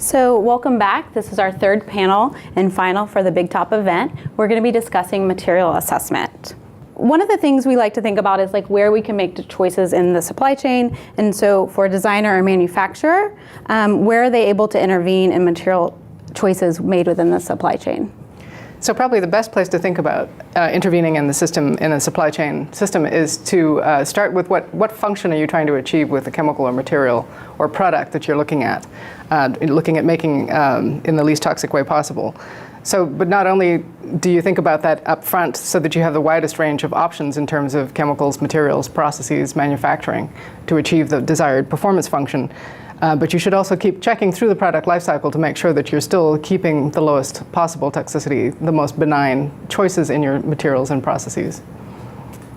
So welcome back. This is our third panel and final for the Big Top event. We're going to be discussing material assessment. One of the things we like to think about is like where we can make the choices in the supply chain. And so for a designer or manufacturer, where are they able to intervene in material choices made within the supply chain? So probably the best place to think about intervening in the system, in a supply chain system, is to start with what function are you trying to achieve with the chemical or material or product that you're looking at making in the least toxic way possible. So, but not only do you think about that up front so that you have the widest range of options in terms of chemicals, materials, processes, manufacturing to achieve the desired performance function, but you should also keep checking through the product lifecycle to make sure that you're still keeping the lowest possible toxicity, the most benign choices in your materials and processes.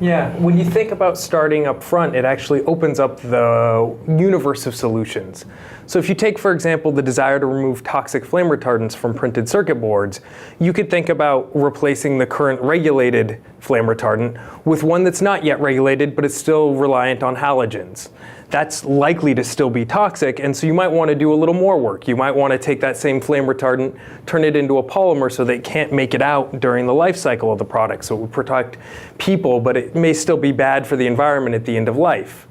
Yeah, when you think about starting up front, it actually opens up the universe of solutions. So if you take, for example, the desire to remove toxic flame retardants from printed circuit boards, you could think about replacing the current regulated flame retardant with one that's not yet regulated, but it's still reliant on halogens. That's likely to still be toxic, and so you might want to do a little more work. You might want to take that same flame retardant, turn it into a polymer so they can't make it out during the life cycle of the product, so it would protect people, but it may still be bad for the environment at the end of life.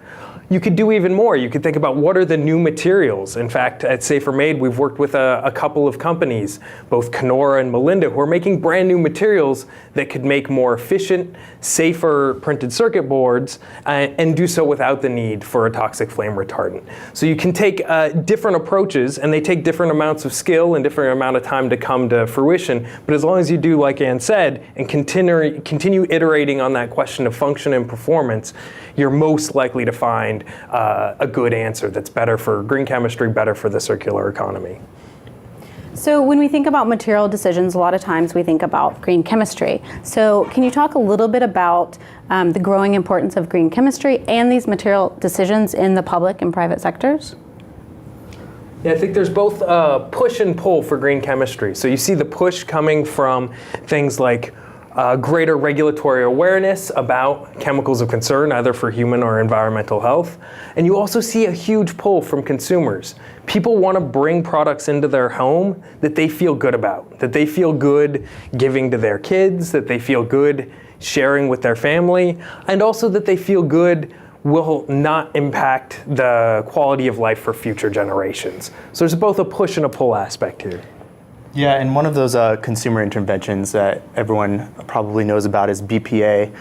You could do even more. You could think about what are the new materials. In fact, at Safer Made, we've worked with a couple of companies, both Kenora and Melinda, who are making brand new materials that could make more efficient, safer printed circuit boards and do so without the need for a toxic flame retardant. So you can take different approaches, and they take different amounts of skill and different amount of time to come to fruition. But as long as you do, like Ann said, and continue iterating on that question of function and performance, you're most likely to find a good answer that's better for green chemistry, better for the circular economy. So when we think about material decisions, a lot of times we think about green chemistry. So can you talk a little bit about the growing importance of green chemistry and these material decisions in the public and private sectors? Yeah, I think there's both push and pull for green chemistry. So you see the push coming from things like greater regulatory awareness about chemicals of concern, either for human or environmental health. And you also see a huge pull from consumers. People want to bring products into their home that they feel good about, that they feel good giving to their kids, that they feel good sharing with their family, and also that they feel good will not impact the quality of life for future generations. So there's both a push and a pull aspect here. Yeah, and one of those consumer interventions that everyone probably knows about is BPA.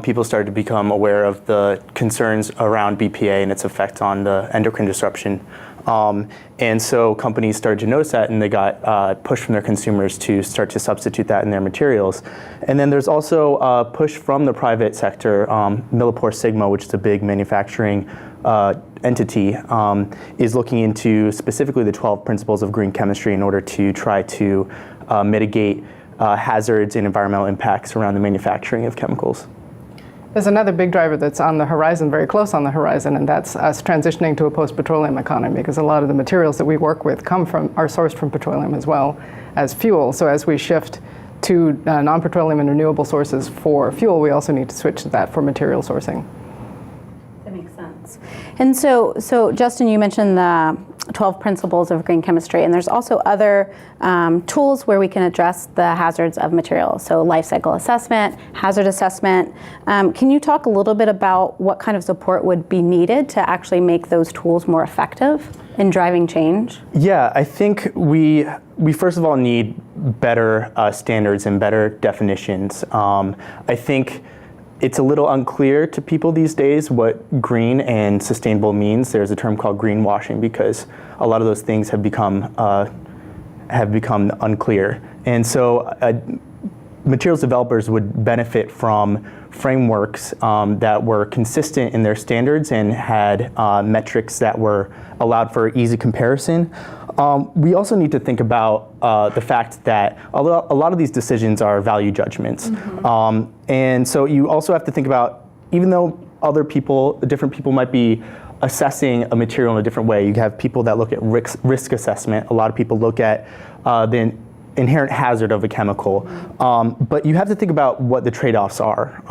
People started to become aware of the concerns around BPA and its effect on the endocrine disruption. And so companies started to notice that, and they got push from their consumers to start to substitute that in their materials. And then there's also a push from the private sector. Millipore Sigma, which is a big manufacturing entity, is looking into specifically the 12 principles of green chemistry in order to try to mitigate hazards and environmental impacts around the manufacturing of chemicals. There's another big driver that's on the horizon, very close on the horizon, and that's us transitioning to a post-petroleum economy, because a lot of the materials that we work with are sourced from petroleum as well as fuel. So as we shift to non-petroleum and renewable sources for fuel, we also need to switch to that for material sourcing. That makes sense. And so Justin, you mentioned the 12 principles of green chemistry, and there's also other tools where we can address the hazards of materials. So life cycle assessment, hazard assessment. Can you talk a little bit about what kind of support would be needed to actually make those tools more effective in driving change? Yeah, I think we first of all need better standards and better definitions. I think it's a little unclear to people these days what green and sustainable means. There's a term called greenwashing because a lot of those things have become unclear. And so materials developers would benefit from frameworks that were consistent in their standards and had metrics that were allowed for easy comparison. We also need to think about the fact that a lot of these decisions are value judgments. Mm-hmm. And so you also have to think about, even though different people might be assessing a material in a different way, you have people that look at risk assessment. A lot of people look at the inherent hazard of a chemical. But you have to think about what the trade-offs are.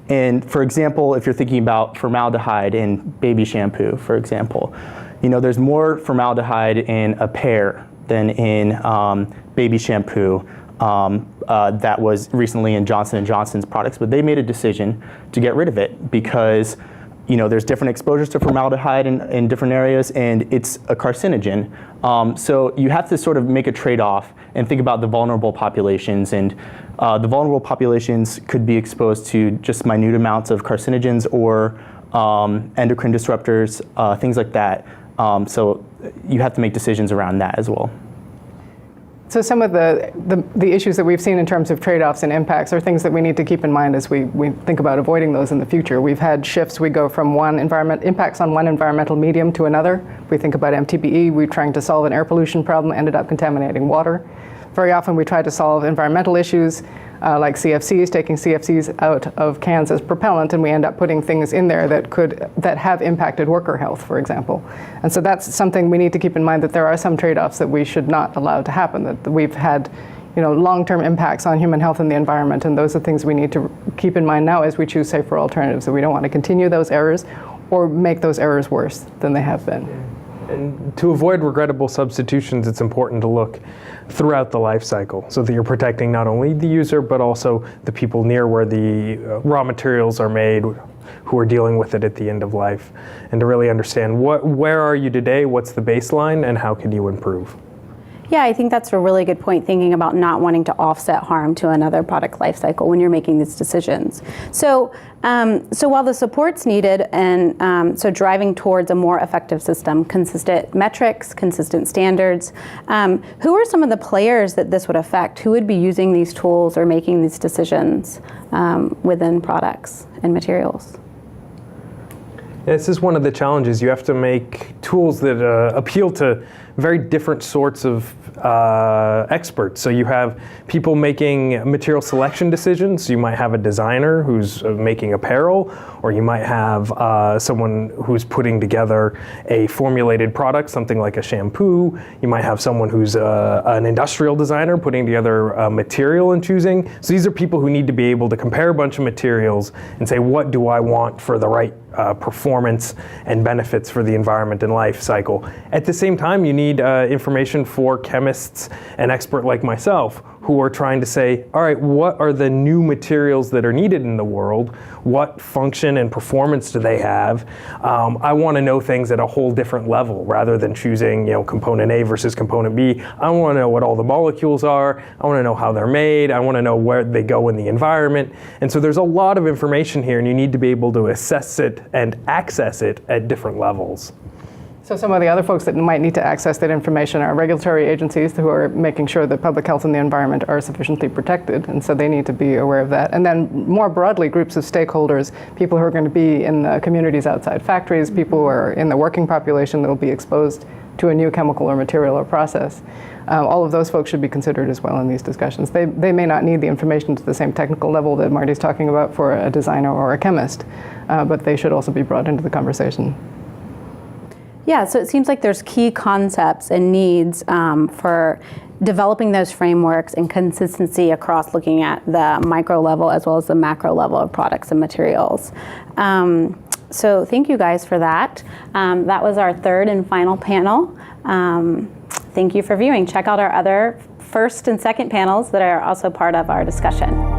And for example, if you're thinking about formaldehyde in baby shampoo, for example, there's more formaldehyde in a pear than in baby shampoo. That was recently in Johnson & Johnson's products, but they made a decision to get rid of it because there's different exposures to formaldehyde in different areas, and it's a carcinogen. So you have to sort of make a trade-off and think about the vulnerable populations. And the vulnerable populations could be exposed to just minute amounts of carcinogens or endocrine disruptors, things like that. So you have to make decisions around that as well. So some of the issues that we've seen in terms of trade-offs and impacts are things that we need to keep in mind as we think about avoiding those in the future. We've had shifts. We go from impacts on one environmental medium to another. We think about MTBE. We're trying to solve an air pollution problem, ended up contaminating water. Very often we try to solve environmental issues like CFCs, taking CFCs out of cans as propellant, and we end up putting things in there that have impacted worker health, for example. And so that's something we need to keep in mind, that there are some trade-offs that we should not allow to happen, that we've had long-term impacts on human health and the environment, and those are things we need to keep in mind now as we choose safer alternatives, that we don't want to continue those errors or make those errors worse than they have been. And to avoid regrettable substitutions, it's important to look throughout the life cycle so that you're protecting not only the user, but also the people near where the raw materials are made, who are dealing with it at the end of life, and to really understand where are you today, what's the baseline, and how can you improve. Yeah, I think that's a really good point, thinking about not wanting to offset harm to another product life cycle when you're making these decisions. So while the support's needed, and so driving towards a more effective system, consistent metrics, consistent standards, who are some of the players that this would affect? Who would be using these tools or making these decisions within products and materials? This is one of the challenges. You have to make tools that appeal to very different sorts of experts. So you have people making material selection decisions. You might have a designer who's making apparel, or you might have someone who's putting together a formulated product, something like a shampoo. You might have someone who's an industrial designer putting together a material and choosing. So these are people who need to be able to compare a bunch of materials and say, what do I want for the right performance and benefits for the environment and life cycle. At the same time, you need information for chemists and experts like myself who are trying to say, all right, what are the new materials that are needed in the world? What function and performance do they have? I want to know things at a whole different level rather than choosing, component A versus component B. I want to know what all the molecules are. I want to know how they're made. I want to know where they go in the environment. And so there's a lot of information here, and you need to be able to assess it and access it at different levels. So some of the other folks that might need to access that information are regulatory agencies who are making sure that public health and the environment are sufficiently protected, and so they need to be aware of that. And then more broadly, groups of stakeholders, people who are going to be in the communities outside factories, people who are in the working population that will be exposed to a new chemical or material or process. All of those folks should be considered as well in these discussions. They may not need the information to the same technical level that Marty's talking about for a designer or a chemist, but they should also be brought into the conversation. Yeah, so it seems like there's key concepts and needs for developing those frameworks and consistency across looking at the micro level as well as the macro level of products and materials. So thank you guys for that. That was our third and final panel. Thank you for viewing. Check out our other first and second panels that are also part of our discussion.